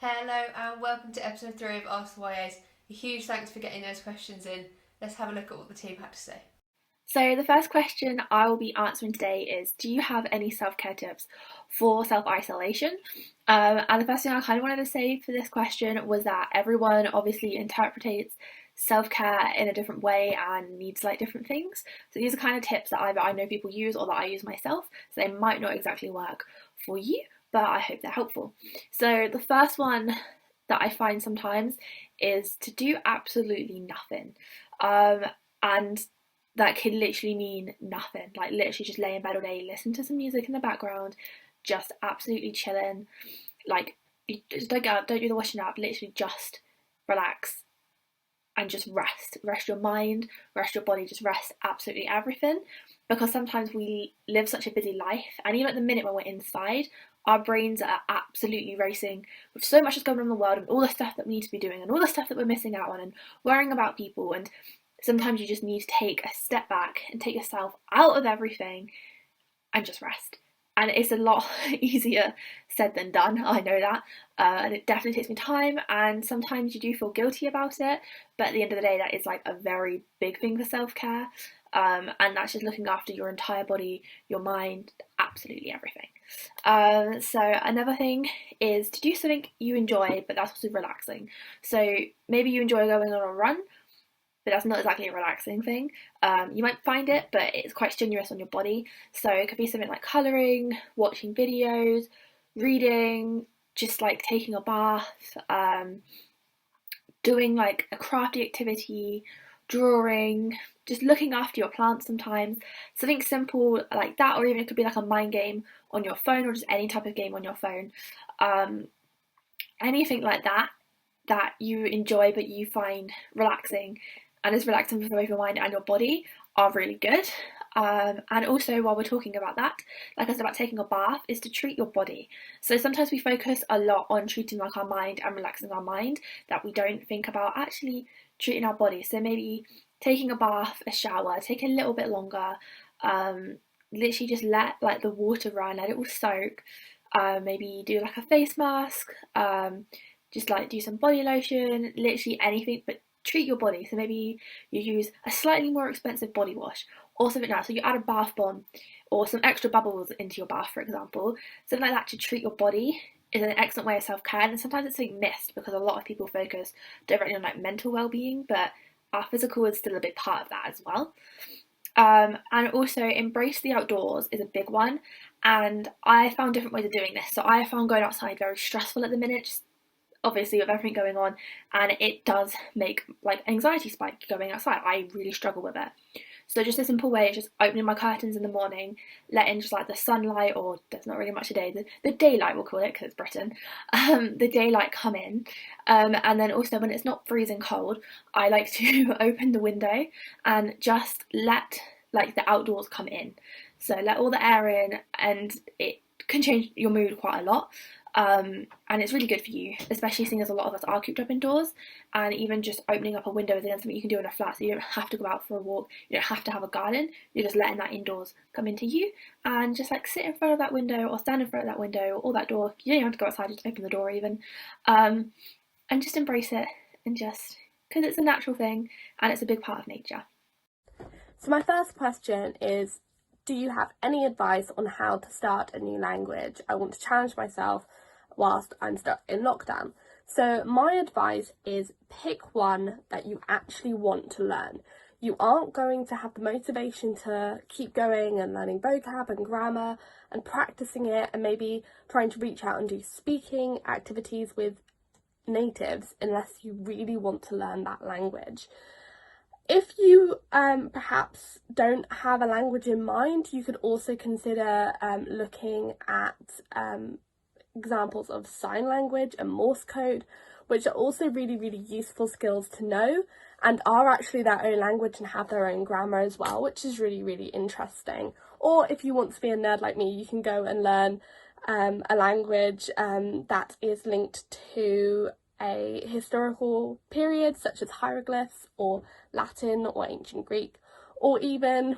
Hello and welcome to episode 3 of Ask the YAs. A huge thanks for getting those questions in. Let's have a look at what the team had to say. So the first question I will be answering today is, do you have any self-care tips for self-isolation? And the first thing I kind of wanted to say for this question was that everyone obviously interprets self-care in a different way and needs like different things. So these are kind of tips that either I know people use or that I use myself. So they might not exactly work for you, but I hope they're helpful. So the first one that I find sometimes is to do absolutely nothing. And that could literally mean nothing. Like literally just lay in bed all day, listen to some music in the background, just absolutely chilling. Like you just don't get up, don't do the washing up, literally just relax and just rest. Rest your mind, rest your body, just rest absolutely everything. Because sometimes we live such a busy life, and even at the minute when we're inside, our brains are absolutely racing with so much that's going on in the world and all the stuff that we need to be doing and all the stuff that we're missing out on and worrying about people. And sometimes you just need to take a step back and take yourself out of everything and just rest. And it's a lot easier said than done, I know that. And it definitely takes me time, and sometimes you do feel guilty about it, but at the end of the day, that is like a very big thing for self care. And that's just looking after your entire body, your mind, absolutely everything. So another thing is to do something you enjoy, but that's also relaxing. So maybe you enjoy going on a run, but that's not exactly a relaxing thing. You might find it, but it's quite strenuous on your body. So it could be something like colouring, watching videos, reading, just like taking a bath, doing like a crafty activity, drawing, just looking after your plants sometimes. Something simple like that, or even it could be like a mind game on your phone, or just any type of game on your phone. Anything like that you enjoy but you find relaxing and is relaxing for both your mind and your body are really good. And also, while we're talking about that, like I said about taking a bath, is to treat your body. So sometimes we focus a lot on treating like our mind and relaxing our mind, that we don't think about actually treating our body. So maybe taking a bath, a shower, take a little bit longer. Literally just let like the water run, let it all soak. Maybe do like a face mask. Just like do some body lotion, literally anything, but treat your body. So maybe you use a slightly more expensive body wash or something like that. So you add a bath bomb or some extra bubbles into your bath, for example. Something like that to treat your body is an excellent way of self-care. And sometimes it's something missed because a lot of people focus directly on like mental well-being, but our physical is still a big part of that as well. And also embrace the outdoors is a big one. And I found different ways of doing this. So I found going outside very stressful at the minute, just obviously with everything going on, and it does make like anxiety spike going outside. I really struggle with it. So just a simple way is just opening my curtains in the morning, letting just like the sunlight, or there's not really much today, the daylight we'll call it because it's Britain, the daylight come in. And then also when it's not freezing cold, I like to open the window and just let like the outdoors come in. So let all the air in, and it can change your mood quite a lot. And it's really good for you, especially seeing as a lot of us are cooped up indoors. And even just opening up a window is again something you can do in a flat, so you don't have to go out for a walk, you don't have to have a garden, you're just letting that indoors come into you, and just like sit in front of that window or stand in front of that window or that door. You don't even have to go outside, just open the door even, and just embrace it, and just because it's a natural thing and it's a big part of nature. So my first question is, do you have any advice on how to start a new language? I want to challenge myself whilst I'm stuck in lockdown. So my advice is pick one that you actually want to learn. You aren't going to have the motivation to keep going and learning vocab and grammar and practicing it and maybe trying to reach out and do speaking activities with natives unless you really want to learn that language. If you perhaps don't have a language in mind, you could also consider looking at examples of sign language and Morse code, which are also really, really useful skills to know and are actually their own language and have their own grammar as well, which is really, really interesting. Or if you want to be a nerd like me, you can go and learn a language that is linked to a historical period such as hieroglyphs or Latin or ancient Greek, or even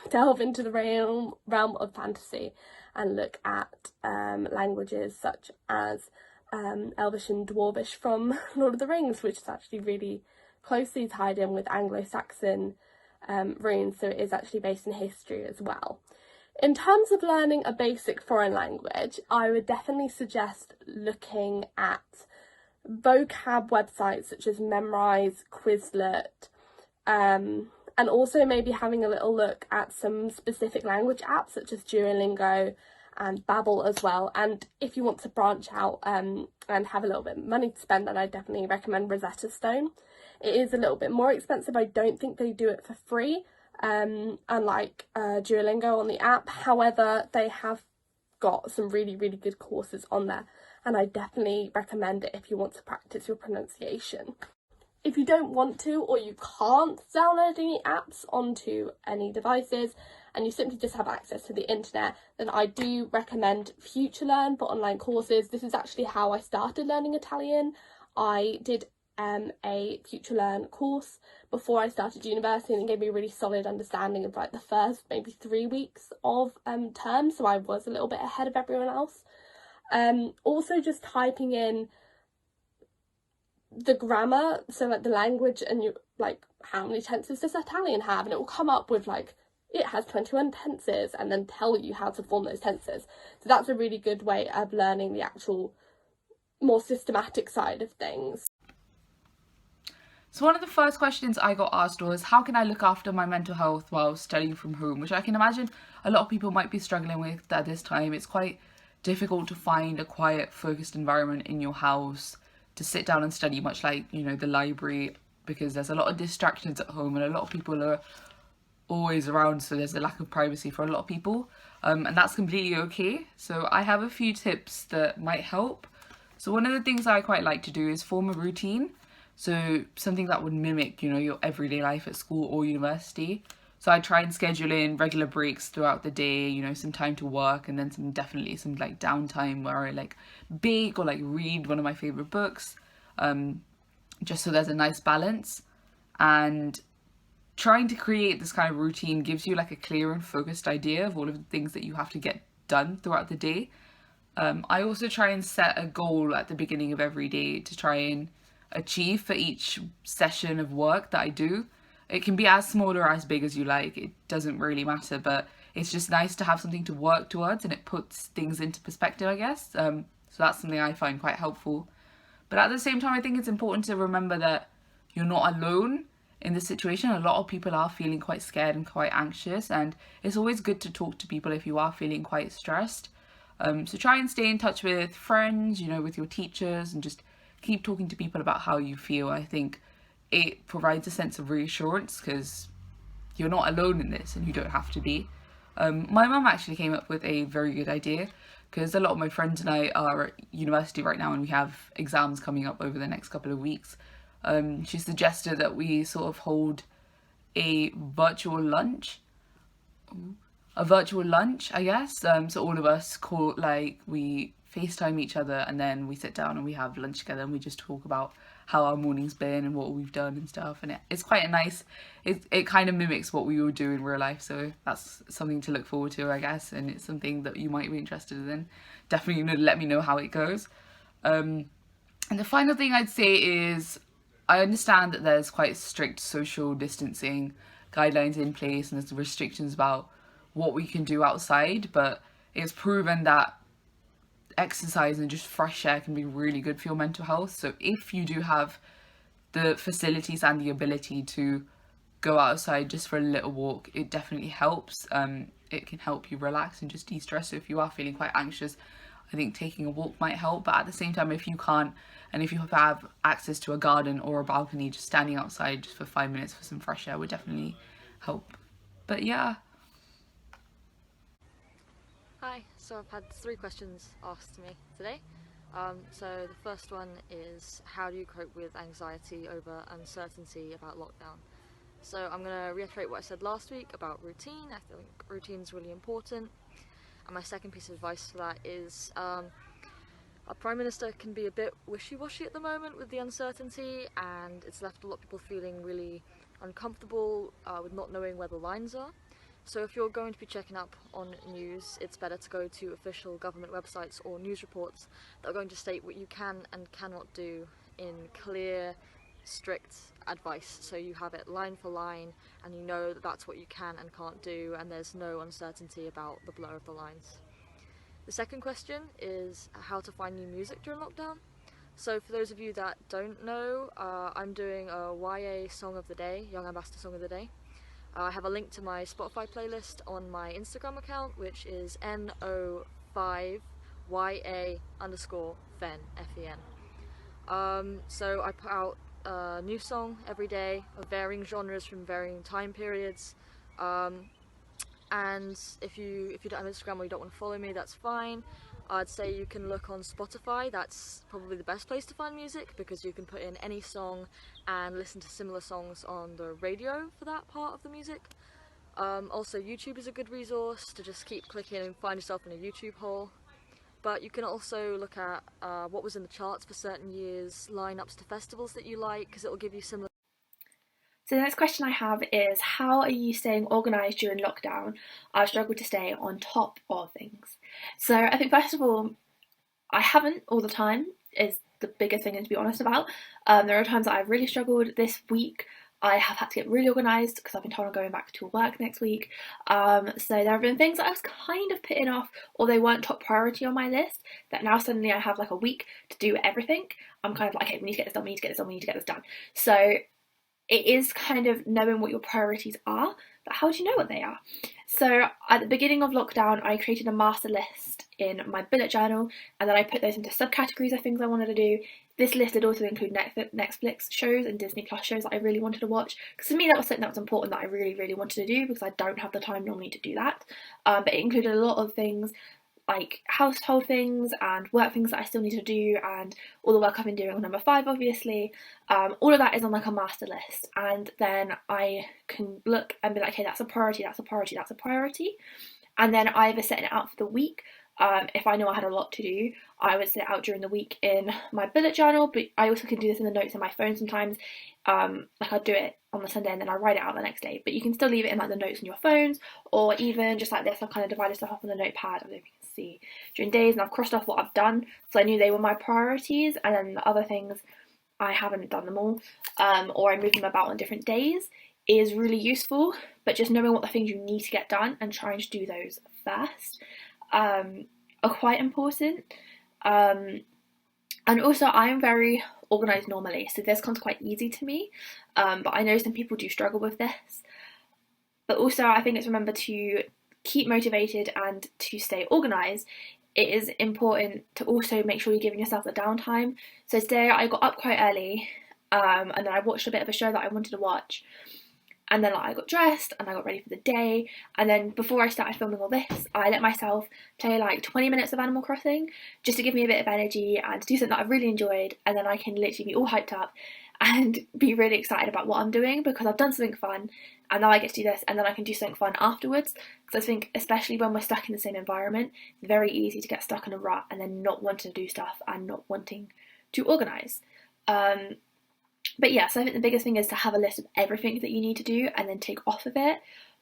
delve into the realm of fantasy and look at languages such as Elvish and Dwarvish from Lord of the Rings, which is actually really closely tied in with Anglo-Saxon runes, so it is actually based in history as well. In terms of learning a basic foreign language, I would definitely suggest looking at vocab websites such as Memrise, Quizlet, and also maybe having a little look at some specific language apps such as Duolingo and Babbel as well. And if you want to branch out and have a little bit of money to spend, then I definitely recommend Rosetta Stone. It is a little bit more expensive. I don't think they do it for free, unlike Duolingo on the app. However, they have got some really, really good courses on there, and I definitely recommend it if you want to practice your pronunciation. If you don't want to, or you can't download any apps onto any devices and you simply just have access to the internet, then I do recommend FutureLearn for online courses. This is actually how I started learning Italian. I did a FutureLearn course before I started university, and it gave me a really solid understanding of like the first maybe 3 weeks of term, so I was a little bit ahead of everyone else. Also just typing in the grammar, so like the language, and you like how many tenses does Italian have, and it will come up with like it has 21 tenses and then tell you how to form those tenses. So that's a really good way of learning the actual more systematic side of things. So one of the first questions I got asked was, how can I look after my mental health while studying from home? Which I can imagine a lot of people might be struggling with at this time. It's quite difficult to find a quiet, focused environment in your house to sit down and study, much like, you know, the library, because there's a lot of distractions at home and a lot of people are always around, so there's a lack of privacy for a lot of people, and that's completely okay. So I have a few tips that might help. So one of the things I quite like to do is form a routine. So something that would mimic, you know, your everyday life at school or university. So I try and schedule in regular breaks throughout the day, you know, some time to work and then definitely some like downtime where I like bake or like read one of my favorite books, just so there's a nice balance. And trying to create this kind of routine gives you like a clear and focused idea of all of the things that you have to get done throughout the day. I also try and set a goal at the beginning of every day to try and achieve for each session of work that I do. It can be as small or as big as you like, it doesn't really matter, but it's just nice to have something to work towards and it puts things into perspective, I guess. So that's something I find quite helpful. But at the same time, I think it's important to remember that you're not alone in this situation. A lot of people are feeling quite scared and quite anxious, and it's always good to talk to people if you are feeling quite stressed. So try and stay in touch with friends, you know, with your teachers, and just keep talking to people about how you feel. I think it provides a sense of reassurance because you're not alone in this and you don't have to be. My mum actually came up with a very good idea, because a lot of my friends and I are at university right now and we have exams coming up over the next couple of weeks. She suggested that we sort of hold a virtual lunch, I guess. So all of us we FaceTime each other and then we sit down and we have lunch together and we just talk about how our morning's been and what we've done and stuff. And it's quite a nice, it kind of mimics what we would do in real life. So that's something to look forward to, I guess. And it's something that you might be interested in. Definitely let me know how it goes. And the final thing I'd say is, I understand that there's quite strict social distancing guidelines in place and there's restrictions about what we can do outside, but it's proven that exercise and just fresh air can be really good for your mental health. So if you do have the facilities and the ability to go outside just for a little walk, it definitely helps. It can help you relax and just de-stress. So if you are feeling quite anxious, I think taking a walk might help. But at the same time, if you can't, and if you have access to a garden or a balcony, just standing outside just for 5 minutes for some fresh air would definitely help. But yeah. Hi, so I've had 3 questions asked to me today. So the first one is, how do you cope with anxiety over uncertainty about lockdown? So I'm going to reiterate what I said last week about routine. I think routine is really important. And my second piece of advice for that is, our Prime Minister can be a bit wishy-washy at the moment with the uncertainty, and it's left a lot of people feeling really uncomfortable with not knowing where the lines are. So if you're going to be checking up on news, it's better to go to official government websites or news reports that are going to state what you can and cannot do in clear, strict advice. So you have it line for line and you know that that's what you can and can't do, and there's no uncertainty about the blur of the lines. The second question is how to find new music during lockdown. So for those of you that don't know, I'm doing a YA Song of the Day, Young Ambassador Song of the Day. I have a link to my Spotify playlist on my Instagram account, which is NO5YA_Fen, F-E-N. So I put out a new song every day of varying genres from varying time periods. And if you don't have Instagram or you don't want to follow me, that's fine. I'd say you can look on Spotify. That's probably the best place to find music, because you can put in any song and listen to similar songs on the radio for that part of the music. Also, YouTube is a good resource to just keep clicking and find yourself in a YouTube hole. But you can also look at what was in the charts for certain years, lineups to festivals that you like, because it will give you similar. So the next question I have is, how are you staying organised during lockdown? I've struggled to stay on top of things. So I think first of all, I haven't all the time is the bigger thing to be honest about. There are times that I've really struggled. This week I have had to get really organised because I've been told I'm going back to work next week. So there have been things that I was kind of putting off, or they weren't top priority on my list, that now suddenly I have like a week to do everything. I'm kind of like, okay, we need to get this done, we need to get this done, we need to get this done. So it is kind of knowing what your priorities are, but how do you know what they are? So at the beginning of lockdown, I created a master list in my bullet journal, and then I put those into subcategories of things I wanted to do. This list did also include Netflix shows and Disney Plus shows that I really wanted to watch, because to me that was something that was important that I really, really wanted to do, because I don't have the time normally to do that. But it included a lot of things like household things and work things that I still need to do, and all the work I've been doing on number 5 obviously. All of that is on like a master list, and then I can look and be like, okay, that's a priority, that's a priority, that's a priority. And then I either set it out for the week. If I know I had a lot to do, I would set it out during the week in my bullet journal, but I also can do this in the notes in my phone sometimes. Like I'll do it on the Sunday and then I write it out the next day, but you can still leave it in like the notes on your phones, or even just like this, I've kind of divided stuff up on the notepad. I don't know if you can see, during days, and I've crossed off what I've done, so I knew they were my priorities, and then the other things I haven't done them all, or I move them about on different days is really useful. But just knowing what the things you need to get done and trying to do those first are quite important. And also I'm very organised normally, so this comes quite easy to me, but I know some people do struggle with this. But also I think it's remember to keep motivated and to stay organised. It is important to also make sure you're giving yourself the downtime. So today I got up quite early, and then I watched a bit of a show that I wanted to watch, and then like, I got dressed and I got ready for the day, and then before I started filming all this, I let myself play like 20 minutes of Animal Crossing just to give me a bit of energy and to do something that I really enjoyed, and then I can literally be all hyped up and be really excited about what I'm doing because I've done something fun, and now I get to do this, and then I can do something fun afterwards. Because I think especially when we're stuck in the same environment, it's very easy to get stuck in a rut and then not wanting to do stuff and not wanting to organise. But yeah, so I think the biggest thing is to have a list of everything that you need to do and then take off of it.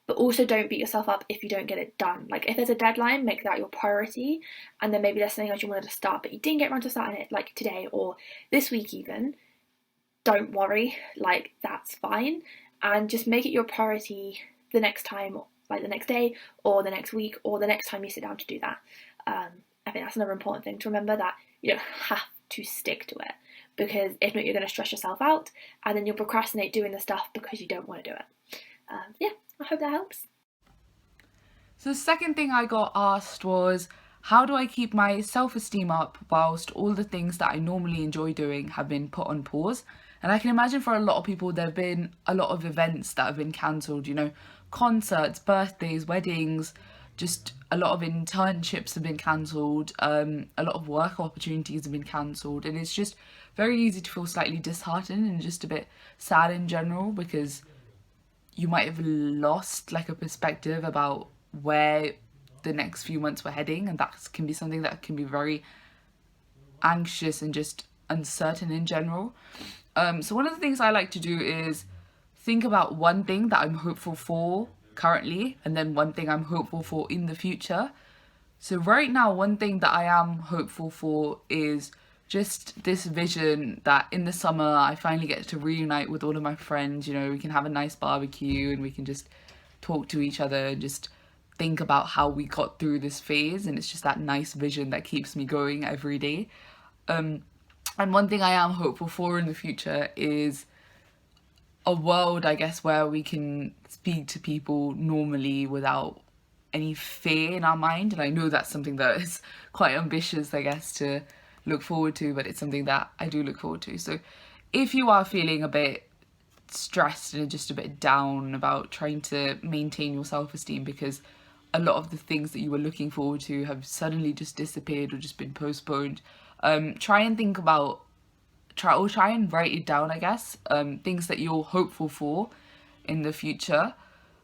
But also don't beat yourself up if you don't get it done. Like if there's a deadline, make that your priority, and then maybe there's something else you wanted to start but you didn't get around to starting it, like today or this week even. Don't worry, like that's fine, and just make it your priority the next time, like the next day or the next week or the next time you sit down to do that. I think that's another important thing to remember, that you don't have to stick to it, because if not you're going to stress yourself out and then you'll procrastinate doing the stuff because you don't want to do it. Yeah, I hope that helps. So the second thing I got asked was, how do I keep my self-esteem up whilst all the things that I normally enjoy doing have been put on pause? And I can imagine for a lot of people there have been a lot of events that have been cancelled, you know, concerts, birthdays, weddings, just a lot of internships have been cancelled, a lot of work opportunities have been cancelled, and it's just very easy to feel slightly disheartened and just a bit sad in general, because you might have lost like a perspective about where the next few months were heading, and that can be something that can be very anxious and just uncertain in general. So one of the things I like to do is think about one thing that I'm hopeful for currently, and then one thing I'm hopeful for in the future. So right now, one thing that I am hopeful for is just this vision that in the summer I finally get to reunite with all of my friends. You know, we can have a nice barbecue and we can just talk to each other and just think about how we got through this phase, and it's just that nice vision that keeps me going every day. And one thing I am hopeful for in the future is a world, I guess, where we can speak to people normally without any fear in our mind. And I know that's something that is quite ambitious, I guess, to look forward to, but it's something that I do look forward to. So if you are feeling a bit stressed and just a bit down about trying to maintain your self-esteem because a lot of the things that you were looking forward to have suddenly just disappeared or just been postponed, try and think about try and write it down, I guess, things that you're hopeful for in the future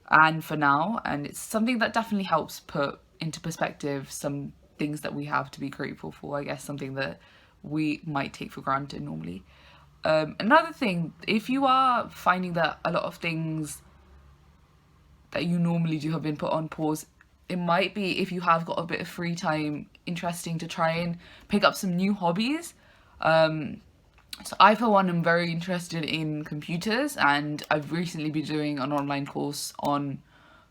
and for now. And it's something that definitely helps put into perspective some things that we have to be grateful for, I guess, something that we might take for granted normally. Another thing, if you are finding that a lot of things that you normally do have been put on pause, it might be, if you have got a bit of free time, interesting to try and pick up some new hobbies. So I, for one, am very interested in computers, and I've recently been doing an online course on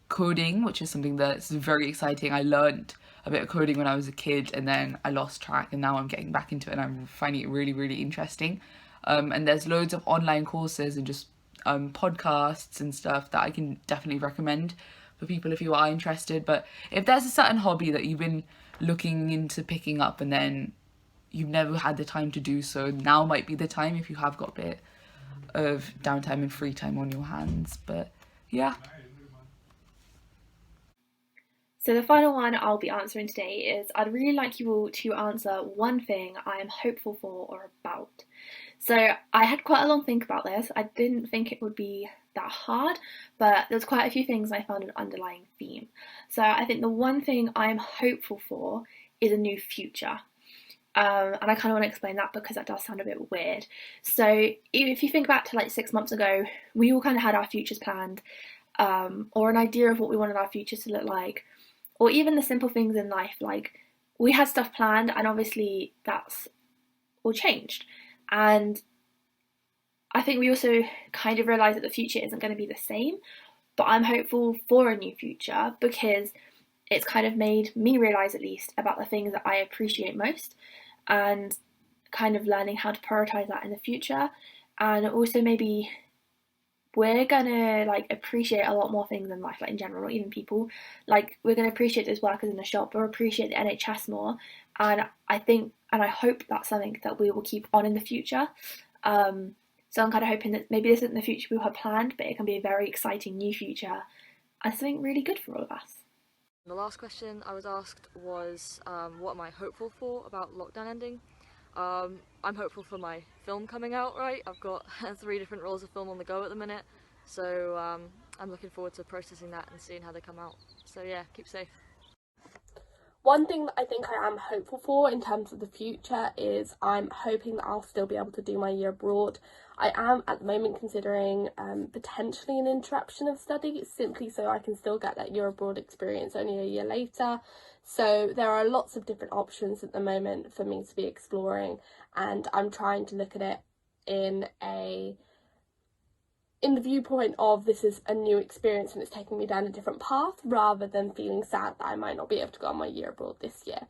coding, which is something that's very exciting. I learned a bit of coding when I was a kid, and then I lost track, and now I'm getting back into it, and I'm finding it really, really interesting. And there's loads of online courses and just podcasts and stuff that I can definitely recommend for people if you are interested. But if there's a certain hobby that you've been looking into picking up and then you've never had the time to do so, now might be the time if you have got a bit of downtime and free time on your hands. But yeah. So the final one I'll be answering today is, I'd really like you all to answer one thing I am hopeful for or about. So I had quite a long think about this. I didn't think it would be that hard, but there's quite a few things I found an underlying theme. So I think the one thing I'm hopeful for is a new future. And I kind of want to explain that because that does sound a bit weird. So if you think back to like 6 months ago, we all kind of had our futures planned, or an idea of what we wanted our futures to look like, or even the simple things in life, like we had stuff planned, and obviously that's all changed. And I think we also kind of realise that the future isn't going to be the same, but I'm hopeful for a new future because it's kind of made me realise, at least, about the things that I appreciate most, and kind of learning how to prioritise that in the future. And also maybe we're gonna like appreciate a lot more things in life, like in general, not even people. Like we're gonna appreciate those workers in the shop, or appreciate the NHS more. And I think, and I hope that's something that we will keep on in the future. So I'm kind of hoping that maybe this isn't the future we had planned, but it can be a very exciting new future and something really good for all of us. The last question I was asked was, what am I hopeful for about lockdown ending? I'm hopeful for my film coming out, right? I've got 3 different rolls of film on the go at the minute, so I'm looking forward to processing that and seeing how they come out. So yeah, keep safe. One thing that I think I am hopeful for in terms of the future is I'm hoping that I'll still be able to do my year abroad. I am at the moment considering potentially an interruption of study, simply so I can still get that year abroad experience only a year later. So there are lots of different options at the moment for me to be exploring, and I'm trying to look at it in the viewpoint of this is a new experience and it's taking me down a different path, rather than feeling sad that I might not be able to go on my year abroad this year.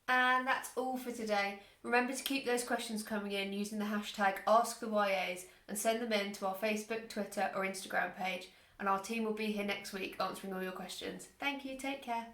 And that's all for today. Remember to keep those questions coming in using the hashtag AskTheYAs and send them in to our Facebook, Twitter or Instagram page, and our team will be here next week answering all your questions. Thank you, take care.